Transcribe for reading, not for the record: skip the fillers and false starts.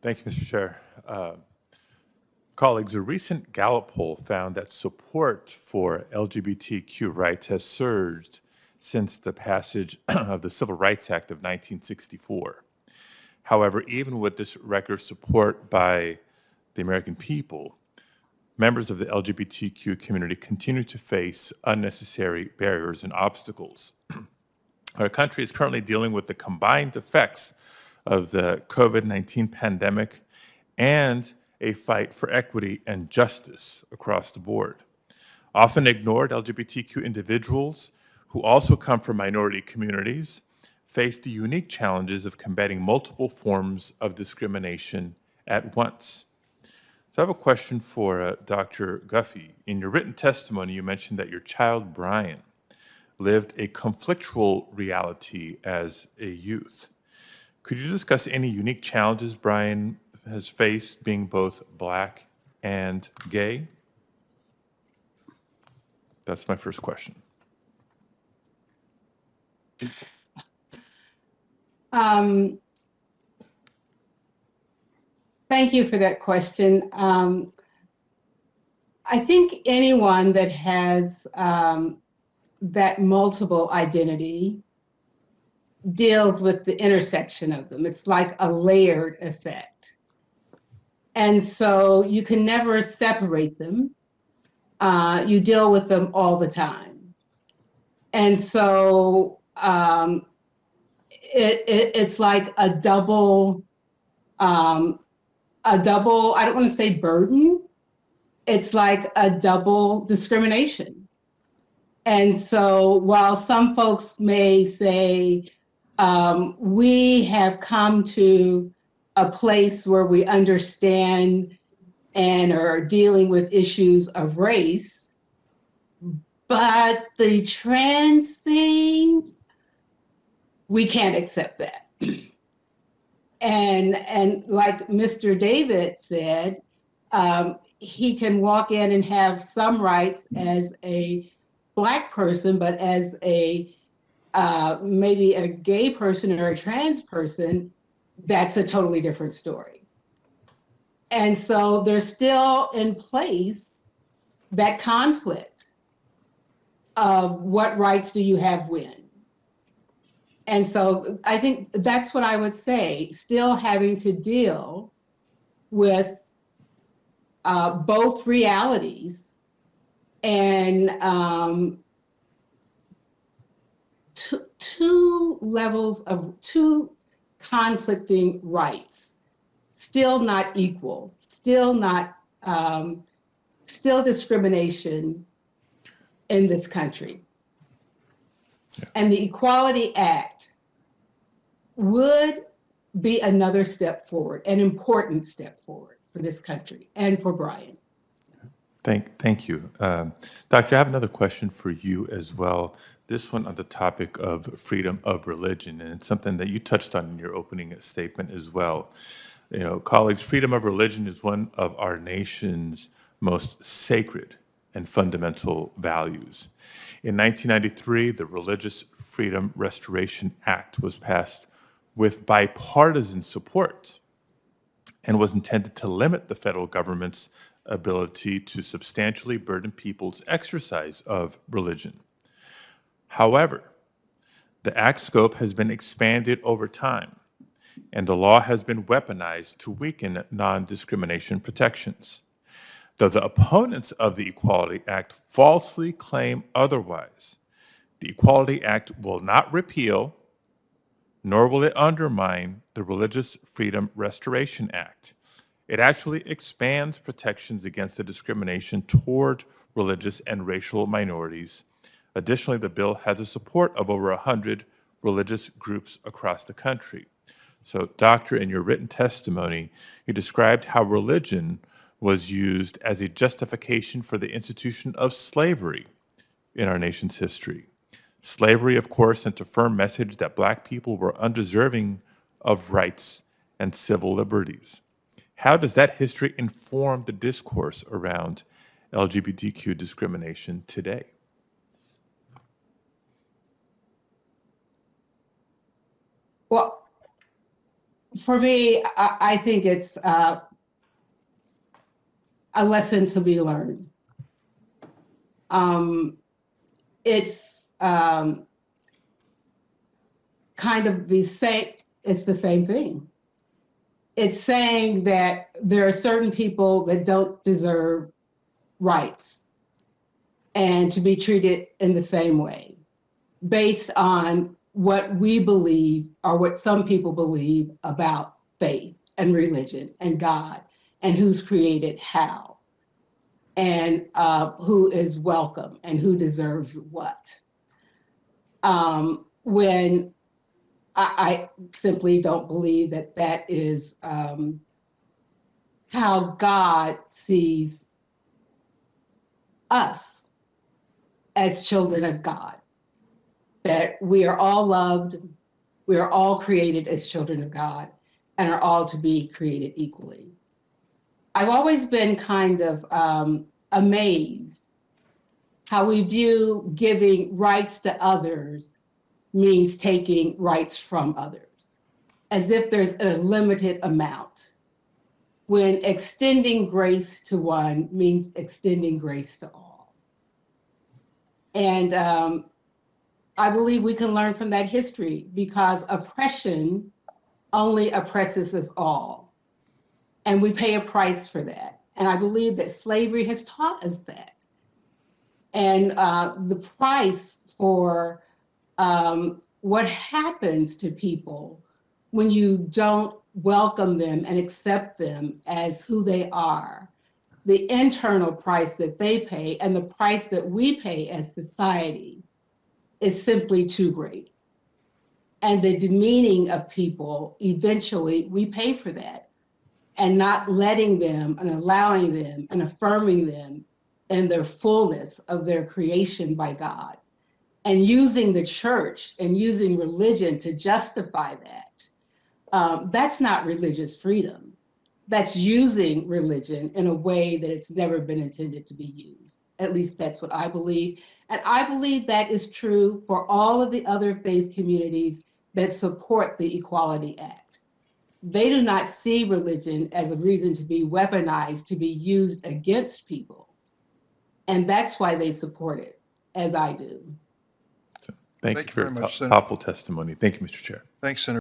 Thank you, Mr. Chair. Colleagues, a recent Gallup poll found that support for LGBTQ rights has surged since the passage of the Civil Rights Act of 1964. However, even with this record support by the American people, members of the LGBTQ community continue to face unnecessary barriers and obstacles. Our country is currently dealing with the combined effects of the COVID-19 pandemic and a fight for equity and justice across the board. Often ignored, LGBTQ individuals who also come from minority communities face the unique challenges of combating multiple forms of discrimination at once. So I have a question for Dr. Guffey. In your written testimony, you mentioned that your child, Brian, lived a conflictual reality as a youth. Could you discuss any unique challenges Brian has faced being both Black and gay? That's my first question. Thank you for that question. I think anyone that has that multiple identity deals with the intersection of them. It's like a layered effect. And so you can never separate them. You deal with them all the time. And so it's like a double, I don't want to say burden, it's like a double discrimination. And so while some folks may say, we have come to a place where we understand and are dealing with issues of race, but the trans thing, we can't accept that. And like Mr. David said, he can walk in and have some rights as a Black person, but as a maybe a gay person or a trans person, that's a totally different story. And so there's still in place that conflict of what rights do you have when. And so I think that's what I would say, still having to deal with both realities and two levels of two conflicting rights, still not equal, still discrimination in this country. Yeah. And the Equality Act would be another step forward, an important step forward for this country and for Brian. Thank you. Doctor, I have another question for you as well. This one on the topic of freedom of religion, and it's something that you touched on in your opening statement as well. You know, colleagues, freedom of religion is one of our nation's most sacred and fundamental values. In 1993, the Religious Freedom Restoration Act was passed with bipartisan support and was intended to limit the federal government's ability to substantially burden people's exercise of religion. However, the Act's scope has been expanded over time, and the law has been weaponized to weaken non-discrimination protections. Though the opponents of the Equality Act falsely claim otherwise, the Equality Act will not repeal, nor will it undermine the Religious Freedom Restoration Act. It actually expands protections against the discrimination toward religious and racial minorities. Additionally, the bill has the support of over 100 religious groups across the country. So, Doctor, in your written testimony, you described how religion was used as a justification for the institution of slavery in our nation's history. Slavery, of course, sent a firm message that Black people were undeserving of rights and civil liberties. How does that history inform the discourse around LGBTQ discrimination today? Well, For me, I think it's a lesson to be learned. It's kind of the same, it's the same thing. It's saying that there are certain people that don't deserve rights and to be treated in the same way based on what we believe or what some people believe about faith and religion and God and who's created how and who is welcome and who deserves what. When I simply don't believe that that is how God sees us as children of God, that we are all loved, we are all created as children of God, and are all to be created equally. I've always been kind of amazed how we view giving rights to others means taking rights from others, as if there's a limited amount, when extending grace to one means extending grace to all. And I believe we can learn from that history, because oppression only oppresses us all. And we pay a price for that. And I believe that slavery has taught us that. And the price for what happens to people when you don't welcome them and accept them as who they are, the internal price that they pay and the price that we pay as society is simply too great. And the demeaning of people, eventually we pay for that, and not letting them and allowing them and affirming them in their fullness of their creation by God, and using the church and using religion to justify that. That's not religious freedom. That's using religion in a way that it's never been intended to be used. At least that's what I believe. And I believe that is true for all of the other faith communities that support the Equality Act. They do not see religion as a reason to be weaponized, to be used against people. And that's why they support it, as I do. Thank you for your thoughtful testimony. Thank you, Mr. Chair. Thanks, Senator.